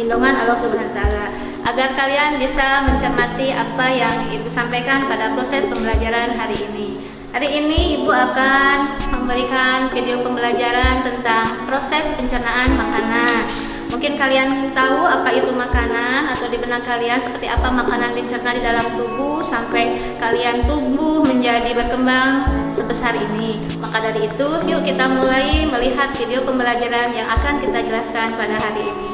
perlindungan Allah Subhanahu wa taala, agar kalian bisa mencermati apa yang Ibu sampaikan pada proses pembelajaran hari ini. Hari ini Ibu akan memberikan video pembelajaran tentang proses pencernaan makanan. Mungkin kalian tahu apa itu makanan, atau di benak kalian seperti apa makanan dicerna di dalam tubuh sampai kalian tumbuh menjadi berkembang sebesar ini. Maka dari itu, yuk kita mulai melihat video pembelajaran yang akan kita jelaskan pada hari ini.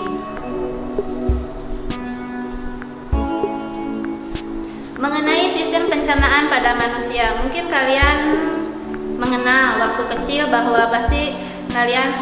Mengenai sistem pencernaan pada manusia, mungkin kalian mengenal waktu kecil bahwa pasti kalian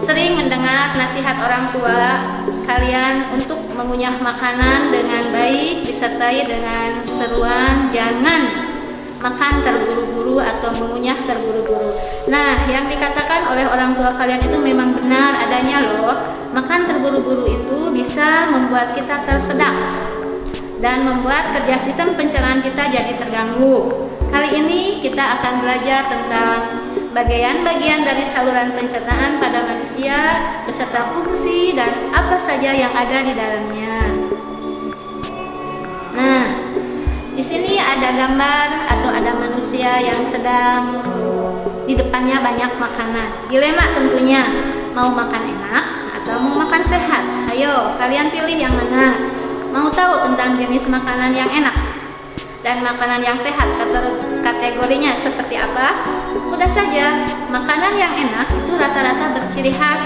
sering mendengar nasihat orang tua kalian untuk mengunyah makanan dengan baik, disertai dengan seruan jangan makan terburu-buru atau mengunyah terburu-buru. Nah, yang dikatakan oleh orang tua kalian itu memang benar adanya loh. Makan terburu-buru itu bisa membuat kita tersedak dan membuat kerja sistem pencernaan kita jadi terganggu. Kali ini kita akan belajar tentang bagian-bagian dari saluran pencernaan pada manusia beserta fungsi dan apa saja yang ada di dalamnya. Nah, di sini ada gambar atau ada manusia yang sedang di depannya banyak makanan. Dilema tentunya, mau makan enak atau mau makan sehat. Ayo, kalian pilih yang mana? Mau tahu tentang jenis makanan yang enak dan makanan yang sehat, kategorinya seperti apa? Mudah saja, makanan yang enak itu rata-rata berciri khas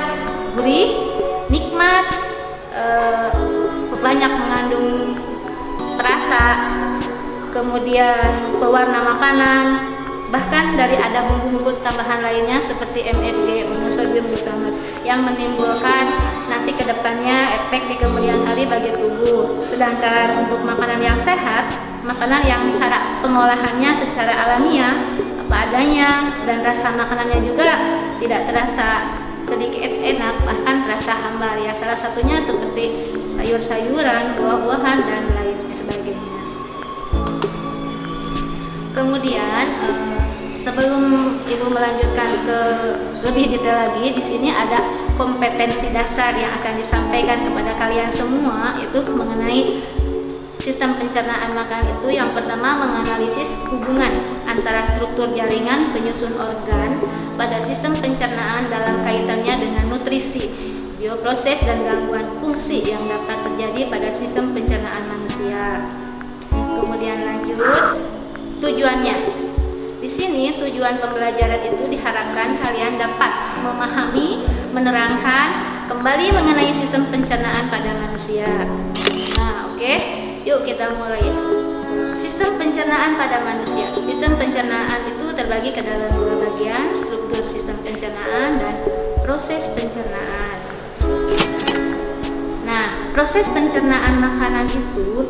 gurih, nikmat, banyak mengandung perasa, kemudian pewarna makanan, bahkan dari ada bumbu-bumbu tambahan lainnya seperti MSG, monosodium glutamate, yang menimbulkan nanti kedepannya efek di kemudian hari bagi tubuh. Sedangkan untuk makanan yang sehat, makanan yang cara pengolahannya secara alamiah, apa adanya, dan rasa makanannya juga tidak terasa sedikit enak, bahkan terasa hambar ya. Salah satunya seperti sayur-sayuran, buah-buahan, dan lain sebagainya. Kemudian sebelum Ibu melanjutkan ke lebih detail lagi, di sini ada kompetensi dasar yang akan disampaikan kepada kalian semua, yaitu mengenai sistem pencernaan makanan itu. Yang pertama, menganalisis hubungan antara struktur jaringan penyusun organ pada sistem pencernaan dalam kaitannya dengan nutrisi, bioproses, dan gangguan fungsi yang dapat terjadi pada sistem pencernaan manusia. Kemudian lanjut, tujuannya. Di sini tujuan pembelajaran itu diharapkan kalian dapat memahami, menerangkan kembali mengenai sistem pencernaan pada manusia. Nah, oke. Yuk kita mulai. Sistem pencernaan pada manusia. Sistem pencernaan itu terbagi ke dalam dua bagian, struktur sistem pencernaan dan proses pencernaan. Nah, proses pencernaan makanan itu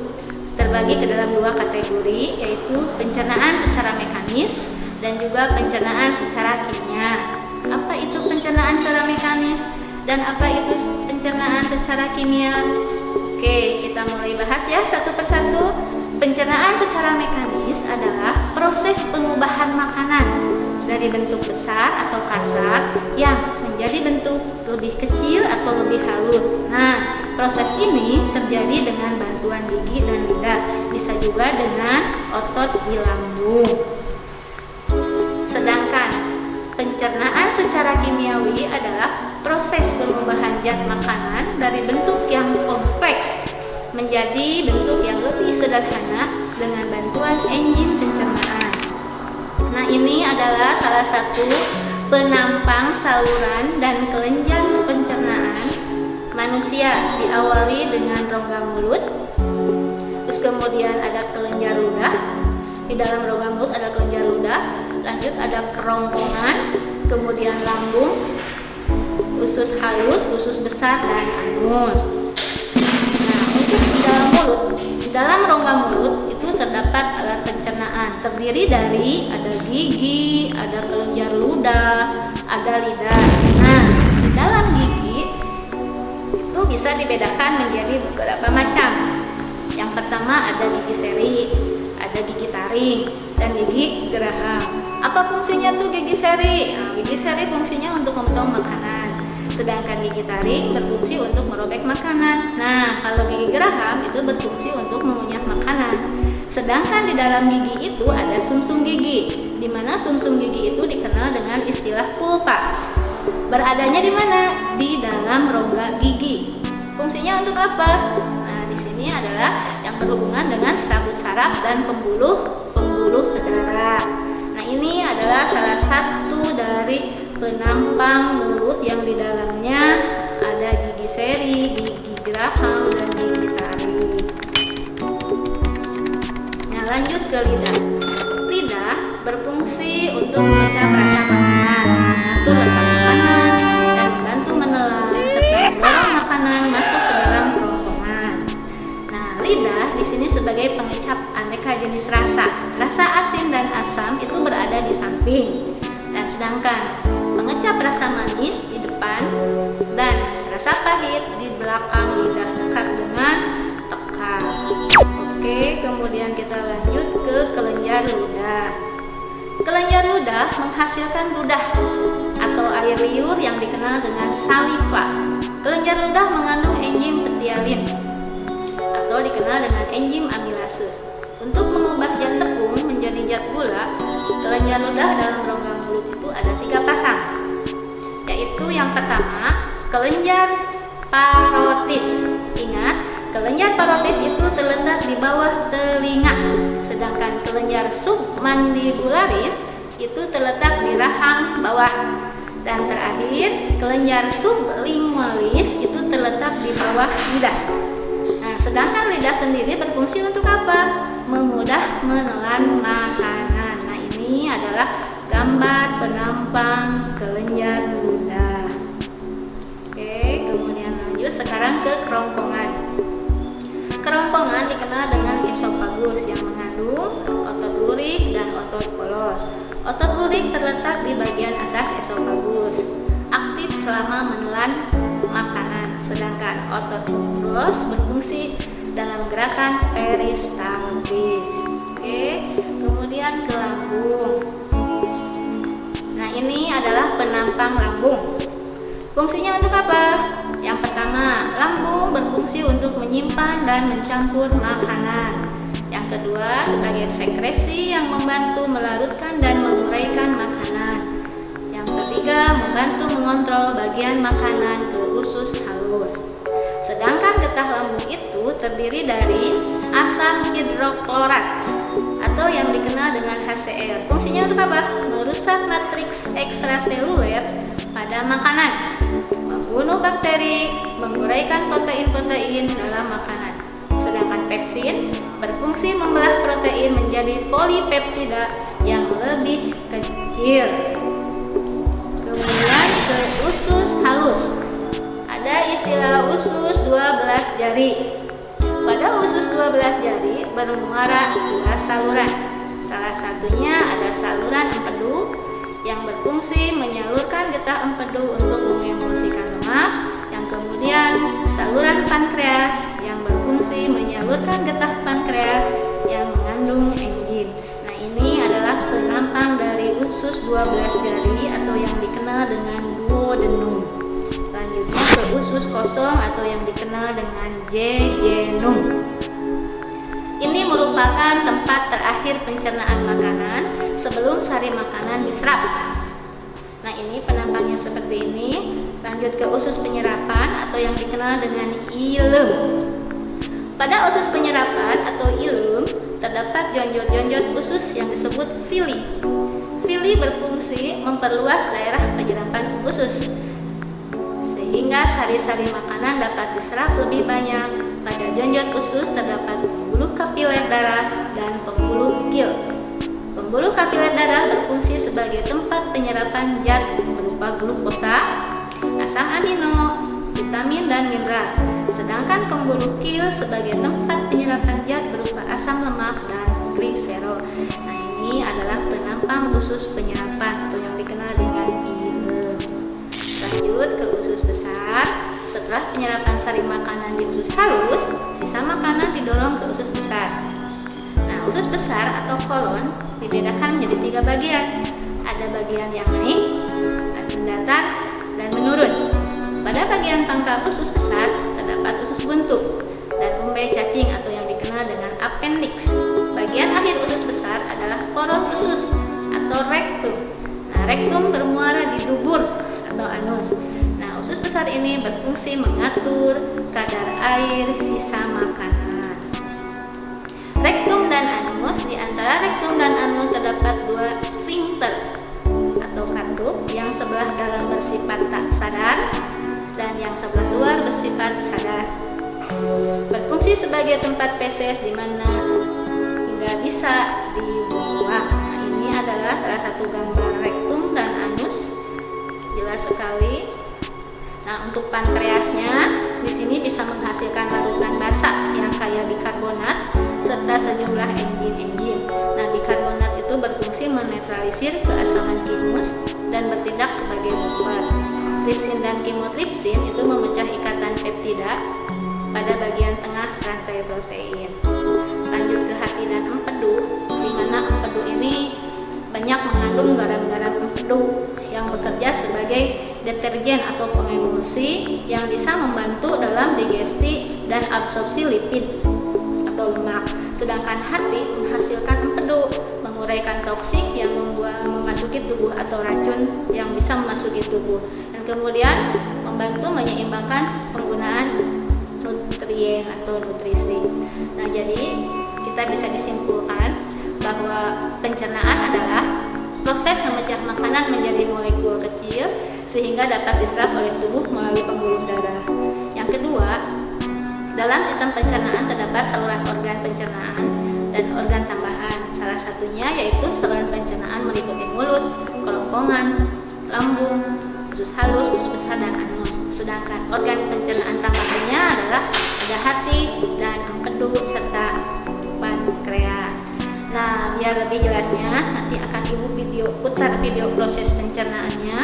terbagi ke dalam dua kategori, yaitu pencernaan secara mekanis dan juga pencernaan secara kimia. Apa itu pencernaan secara mekanis dan apa itu pencernaan secara kimia? Oke, kita mulai bahas ya satu persatu. Pencernaan secara mekanis adalah proses pengubahan makanan dari bentuk besar atau kasar yang menjadi bentuk lebih kecil atau lebih halus. Nah, proses ini terjadi dengan bantuan gigi dan lidah, bisa juga dengan otot di lambung. Sedangkan pencernaan secara kimiawi adalah proses pengubahan zat makanan dari bentuk yang kompleks menjadi bentuk yang lebih sederhana dengan bantuan enzim pencernaan. Nah, ini adalah salah satu penampang saluran dan kelenjar pencernaan manusia. Diawali dengan rongga mulut, terus kemudian ada kelenjar ludah. Di dalam rongga mulut ada kelenjar ludah, lanjut ada kerongkongan, kemudian lambung, usus halus, usus besar, dan anus. Nah, untuk di dalam mulut, di dalam rongga mulut itu terdapat alat pencernaan, terdiri dari ada gigi, ada kelenjar ludah, ada lidah. Nah, di dalam gigi itu bisa dibedakan menjadi beberapa macam. Yang pertama ada gigi seri, ada gigi taring, dan gigi geraham. Apa fungsinya tuh gigi seri? Nah, gigi seri fungsinya untuk memotong makanan, sedangkan gigi taring berfungsi untuk merobek makanan. geraham itu berfungsi untuk mengunyah makanan. Sedangkan di dalam gigi itu ada sumsum gigi, di mana sumsum gigi itu dikenal dengan istilah pulpa. Beradanya di mana? Di dalam rongga gigi. Fungsinya untuk apa? Nah, di sini adalah yang berhubungan dengan serabut saraf dan pembuluh darah. Nah, ini adalah salah satu dari penampang mulut yang di dalamnya ada gigi seri, gigi geraham, dan gigi taring. Nah, lanjut ke lidah. Lidah berfungsi untuk mengecap rasa makanan, mengatur letak makanan, dan membantu menelan serta mendorong makanan masuk ke dalam kerongkongan. Nah, lidah di sini sebagai pengecap aneka jenis rasa. Rasa asin dan asam itu berada di samping, dan sedangkan pengecap rasa manis di depan dan rasa pahit di belakang lidah dekat dengan tekak. Oke, kemudian kita lanjut ke kelenjar ludah. Kelenjar ludah menghasilkan ludah atau air liur yang dikenal dengan saliva. Kelenjar ludah mengandung enzim petialin atau dikenal dengan enzim amilase. Untuk mengubah zat tepung menjadi zat gula, kelenjar ludah dalam rongga mulut itu ada 3 pasang, yaitu yang pertama kelenjar parotis. Ingat, kelenjar parotis itu terletak di bawah telinga, sedangkan kelenjar submandibularis itu terletak di rahang bawah, dan terakhir kelenjar sublingualis itu terletak di bawah lidah. Nah, sedangkan lidah sendiri berfungsi untuk apa? Memudah menelan makanan. Nah, ini adalah gambar penampang kelenjar ludah. Oke, kemudian lanjut sekarang ke kerongkongan. Kerongkongan dikenal dengan esofagus yang mengandung otot lurik dan otot polos. Otot lurik terletak di bagian atas esofagus, aktif selama menelan makanan, sedangkan otot polos berfungsi dalam gerakan peristaltis. Oke, kemudian ke lambung. Nah, ini adalah penampang lambung. Fungsinya untuk apa? Yang pertama, lambung berfungsi untuk menyimpan dan mencampur makanan. Yang kedua, sebagai sekresi yang membantu melarutkan dan menguraikan makanan. Yang ketiga, membantu mengontrol bagian makanan ke usus halus. Sedangkan getah lambung itu terdiri dari asam hidroklorat atau yang dikenal dengan HCl. Fungsinya untuk apa? Merusak matriks ekstraseluler pada makanan, membunuh bakteri, menguraikan protein-protein dalam makanan. Sedangkan pepsin berfungsi membelah protein menjadi polipeptida yang lebih kecil. Kemudian ke usus halus. Ada istilah usus 12 jari. Pada usus 12 jari bermuara 2 saluran. Salah satunya ada saluran empedu yang berfungsi menyalurkan getah empedu untuk mengemulsikan lemak, yang kemudian saluran pankreas yang berfungsi menyalurkan getah pankreas yang mengandung enzim. Nah, ini adalah penampang dari usus 12 jari atau yang dikenal dengan duodenum. Selanjutnya ke usus kosong atau yang dikenal dengan jejunum. Ini merupakan tempat terakhir pencernaan makanan sebelum sari makanan diserap. Nah, ini penampangnya seperti ini. Lanjut ke usus penyerapan atau yang dikenal dengan ilem. Pada usus penyerapan atau ilem terdapat jonjot-jonjot usus yang disebut villi. Villi berfungsi memperluas daerah penyerapan usus, sehingga sari-sari makanan dapat diserap lebih banyak. Pada jonjot usus terdapat pembuluh kapiler darah dan pembuluh gil. Pembuluh kapiler darah berfungsi sebagai tempat penyerapan zat berupa glukosa, asam amino, vitamin, dan mineral. Sedangkan pembuluh gil sebagai tempat penyerapan zat berupa asam lemak dan gliserol. Nah, ini adalah penampang usus penyerapan atau yang dikenal dengan ilem. Lanjut ke usus besar. Setelah penyerapan sari makanan di usus halus, sisa makanan didorong ke usus besar. Nah, usus besar atau kolon dibedakan menjadi 3 bagian. Ada bagian yang naik, mendatar, dan menurun. Pada bagian pangkal usus besar terdapat usus buntu, dan appendix. Bagian akhir usus besar adalah poros usus atau rektum. Nah, rektum bermuara di dubur atau anus. Nah, usus besar ini berfungsi mengatur kadar air sisa makanan. Rektum dan anus, di antara rektum dan anus terdapat dua sphincter atau katup, yang sebelah dalam bersifat tak sadar dan yang sebelah luar bersifat sadar. Berfungsi sebagai tempat feses di mana hingga bisa dibuang. Nah, ini adalah salah satu gambar rektum dan anus, jelas sekali. Nah, untuk pankreasnya di sini bisa menghasilkan larutan basa yang kaya bikarbonat serta sejumlah enzim-enzim. Nah, bikarbonat itu berfungsi menetralisir keasaman timus dan bertindak sebagai buffer. Tripsin dan kimotripsin itu memecah ikatan peptida pada bagian tengah rantai protein. Lanjut ke hati dan empedu, di mana empedu ini banyak mengandung garam-garam empedu yang bekerja sebagai deterjen atau pengemulsi yang bisa membantu dalam digesti dan absorpsi lipid atau lemak. Sedangkan hati menghasilkan empedu, menguraikan toksik yang memasuki tubuh atau racun yang bisa memasuki tubuh, dan kemudian membantu menyeimbangkan penggunaan nutrien atau nutrisi. Nah, jadi kita bisa disimpulkan bahwa pencernaan adalah proses memecah makanan menjadi molekul kecil sehingga dapat diserap oleh tubuh melalui pembuluh darah. Yang kedua, dalam sistem pencernaan terdapat saluran organ pencernaan dan organ tambahan. Salah satunya yaitu saluran pencernaan meliputi mulut, kerongkongan, lambung, usus halus, usus besar, dan anus. Sedangkan organ pencernaan tambahannya adalah ada hati dan empedu serta pankreas. Nah, biar lebih jelasnya nanti akan Ibu putar video proses pencernaannya.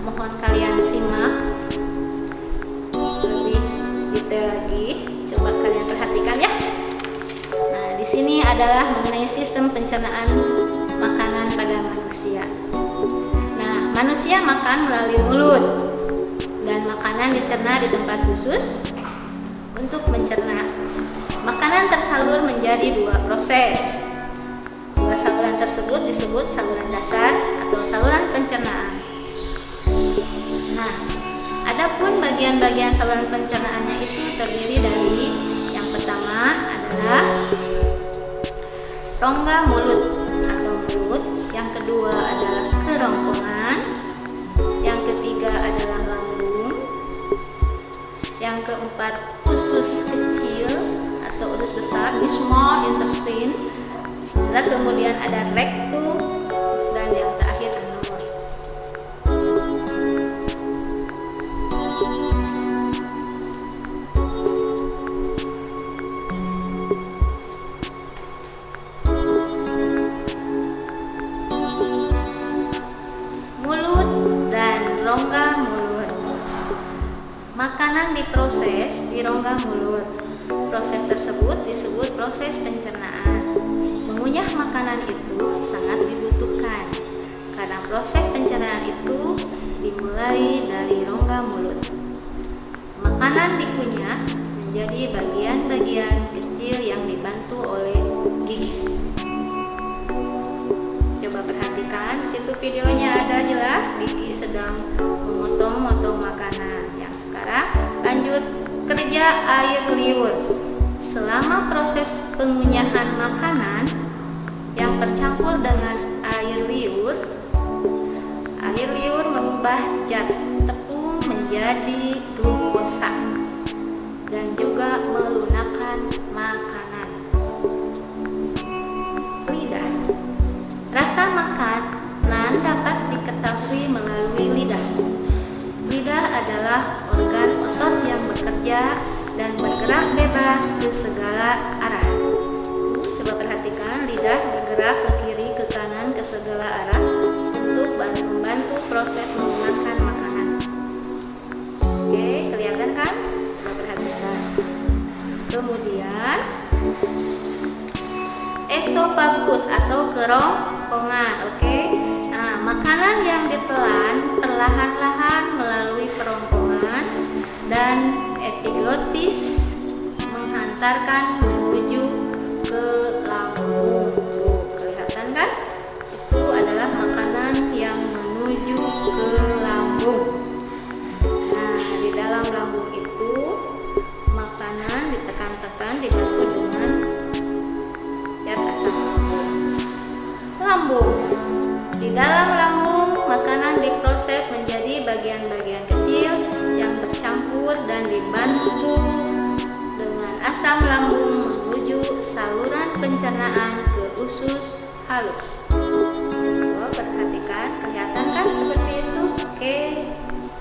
Mohon kalian simak lebih detail lagi. Coba kalian perhatikan ya. Nah, di sini adalah mengenai sistem pencernaan makanan pada manusia. Nah, manusia makan melalui mulut dan makanan dicerna di tempat khusus untuk mencerna. Makanan tersalur menjadi dua proses. Dua saluran tersebut disebut saluran dasar atau saluran pencernaan. Nah, adapun bagian-bagian saluran pencernaannya itu terdiri dari yang pertama adalah rongga mulut atau mulut, yang kedua adalah kerongkongan, yang ketiga adalah lambung, yang keempat usus kecil atau usus besar, di small intestine, dan kemudian ada rektum, dan yang terakhir anus. Mulut dan rongga mulut. Makanan diproses di rongga mulut. Proses tersebut disebut proses pencernaan. Mengunyah makanan itu sangat dibutuhkan karena proses pencernaan itu dimulai dari rongga mulut. Makanan dikunyah menjadi bagian-bagian kecil yang dibantu oleh gigi. Coba perhatikan, situ videonya ada jelas gigi sedang memotong-motong makanan. Yang sekarang lanjut kerja air liur. Selama proses pengunyahan makanan yang bercampur dengan air liur mengubah zat tepung menjadi glukosa dan juga melunakkan makanan. Lidah. Rasa makanan dapat diketahui melalui lidah. Lidah adalah organ otot yang bekerja dan bergerak bebas ke segala arah. Coba perhatikan, lidah bergerak ke kiri, ke kanan, ke segala arah untuk membantu proses menggunakan makanan. Oke, kelihatan kan? Coba perhatikan. Kemudian esofagus atau kerongkongan. Oke. Nah, makanan yang ditelan perlahan-lahan melalui kerongkongan dan epiglotis menghantarkan menuju ke akan tekan dibantu dengan zat asam lambung. Lambung. Di dalam lambung, makanan diproses menjadi bagian-bagian kecil yang bercampur dan dibantu dengan asam lambung menuju saluran pencernaan ke usus halus. Perhatikan, kelihatan kan seperti itu? Oke,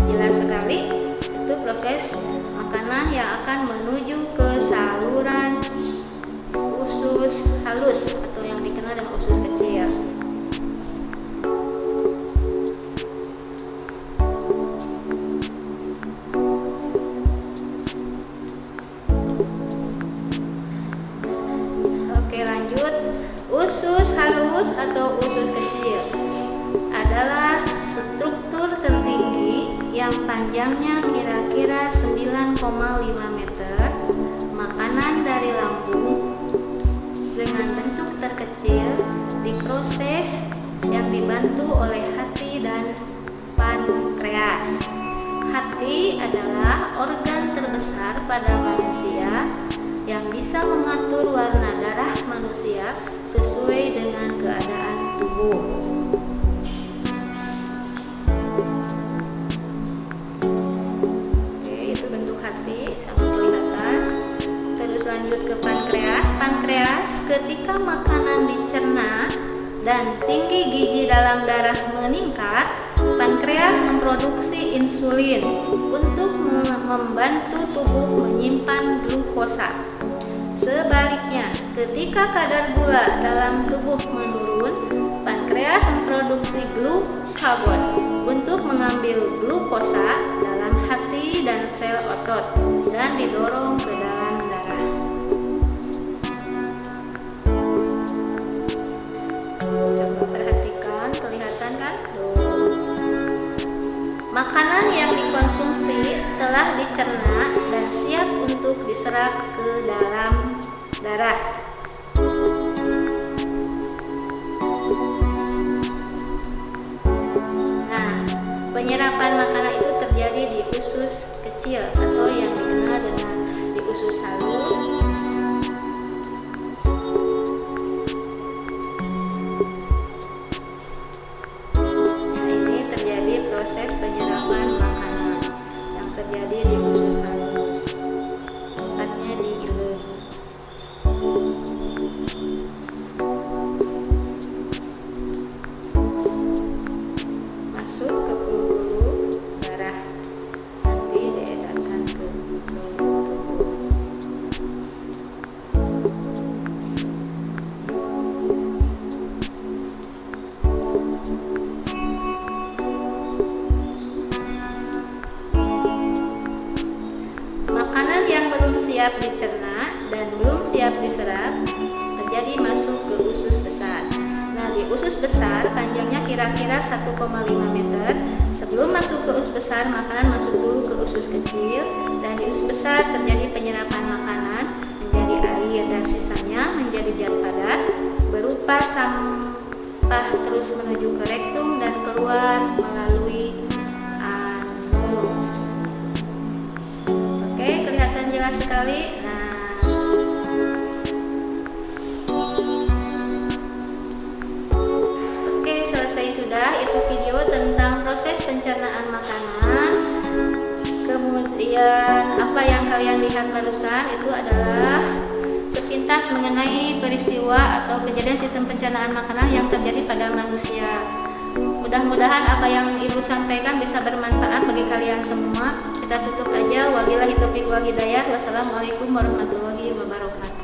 jelas sekali. Itu proses makanan yang akan menuju ke saluran usus halus atau yang dikenal dengan usus kecil. Oke, lanjut. Usus halus atau usus kecil adalah struktur tertinggi yang panjangnya kira-kira 9,5 meter. Makanan dari lambung dengan bentuk terkecil diproses yang dibantu oleh hati dan pankreas. Hati adalah organ terbesar pada manusia yang bisa mengatur warna darah manusia sesuai dengan keadaan tubuh. Oke, itu bentuk hati, sangat kelihatan. Terus lanjut ke pankreas. Pankreas, ketika makanan dicerna dan tinggi gizi dalam darah meningkat, pankreas memproduksi insulin untuk membantu tubuh menyimpan glukosa. Sebaliknya, ketika kadar gula dalam tubuh menurun, pankreas memproduksi glukagon untuk mengambil glukosa dalam hati dan sel otot dan didorong ke dalam darah. Coba perhatikan, kelihatan kan? Makanan yang dikonsumsi telah dicerna dan siap untuk diserap ke dalam darah. Nah, penyerapan makanan itu terjadi di usus kecil atau yang dikenal dengan di usus halus. Proses penyerapan makanan yang terjadi di usus halus, tepatnya di ileum. Masuk ke pembuluh darah, nanti diedarkan ke seluruh tubuh. Siap dicerna dan belum siap diserap terjadi masuk ke usus besar. Nah, di usus besar panjangnya kira-kira 1,5 meter. Sebelum masuk ke usus besar, makanan masuk dulu ke usus kecil, dan di usus besar terjadi penyerapan makanan menjadi air dan sisanya menjadi zat padat berupa sampah terus menuju ke rektum dan keluar melalui anus. Oke, kelihatan jelas sekali. Nah, oke, selesai sudah. Itu video tentang proses pencernaan makanan. Kemudian apa yang kalian lihat barusan itu adalah sepintas mengenai peristiwa atau kejadian sistem pencernaan makanan yang terjadi pada manusia. Mudah-mudahan apa yang Ibu sampaikan bisa bermanfaat bagi kalian semua. Kita tutup aja. Wabillahi taufiq wal hidayah. Wassalamualaikum warahmatullahi wabarakatuh.